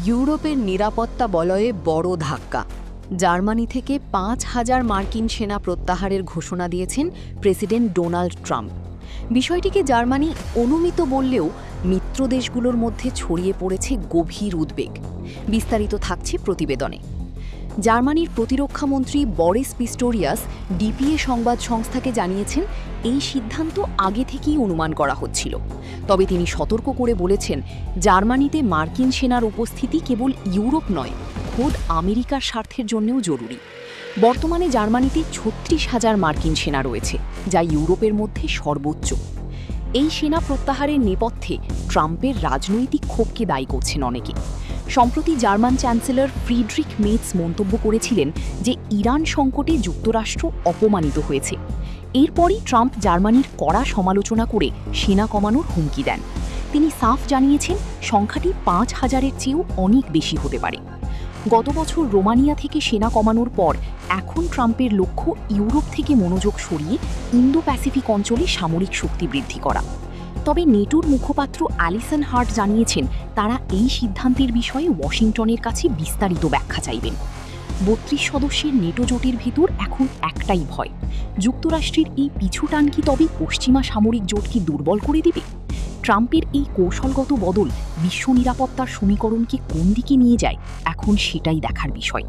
ইউরোপের নিরাপত্তা বলয়ে বড় ধাক্কা। জার্মানি থেকে ৫,০০০ মার্কিন সেনা প্রত্যাহারের ঘোষণা দিয়েছেন প্রেসিডেন্ট ডোনাল্ড ট্রাম্প। বিষয়টিকে জার্মানি অনুমিত বললেও মিত্র দেশগুলোর মধ্যে ছড়িয়ে পড়েছে গভীর উদ্বেগ। বিস্তারিত থাকছে প্রতিবেদনে। জার্মানির প্রতিরক্ষামন্ত্রী বরিস পিস্টোরিয়াস ডিপিএ সংবাদ সংস্থাকে জানিয়েছেন, এই সিদ্ধান্ত আগে থেকেই অনুমান করা হচ্ছিল। তবে তিনি সতর্ক করে বলেছেন, জার্মানিতে মার্কিন সেনার উপস্থিতি কেবল ইউরোপ নয়, খোদ আমেরিকার স্বার্থের জন্যও জরুরি। বর্তমানে জার্মানিতে ৩৬,০০০ মার্কিন সেনা রয়েছে, যা ইউরোপের মধ্যে সর্বোচ্চ। এই সেনা প্রত্যাহারের নেপথ্যে ট্রাম্পের রাজনৈতিক ক্ষোভকে দায়ী করছেন অনেকে। সম্প্রতি জার্মান চ্যান্সেলর ফ্রিডরিখ মেটস মন্তব্য করেছিলেন যে ইরান সংকটে যুক্তরাষ্ট্র অপমানিত হয়েছে। এরপরই ট্রাম্প জার্মানির কড়া সমালোচনা করে সেনা কমানোর হুমকি দেন। তিনি সাফ জানিয়েছেন, সংখ্যাটি ৫,০০০-এর চেয়েও অনেক বেশি হতে পারে। গত বছর রোমানিয়া থেকে সেনা কমানোর পর এখন ট্রাম্পের লক্ষ্য ইউরোপ থেকে মনোযোগ সরিয়ে ইন্দো প্যাসিফিক অঞ্চলে সামরিক শক্তি বৃদ্ধি করা। তবে নেটোর মুখপাত্র অ্যালিসন হার্ট জানিয়েছেন, তারা এই সিদ্ধান্তের বিষয়ে ওয়াশিংটনের কাছে বিস্তারিত ব্যাখ্যা চাইবেন। ৩২ সদস্যের নেটো জোটের ভেতর এখন একটাই ভয়, যুক্তরাষ্ট্রের এই পিছুটান কি তবে পশ্চিমা সামরিক জোটকে দুর্বল করে দেবে? ট্রাম্পের এই কৌশলগত বদল বিশ্ব নিরাপত্তার সমীকরণকে কোন দিকে নিয়ে যায়, এখন সেটাই দেখার বিষয়।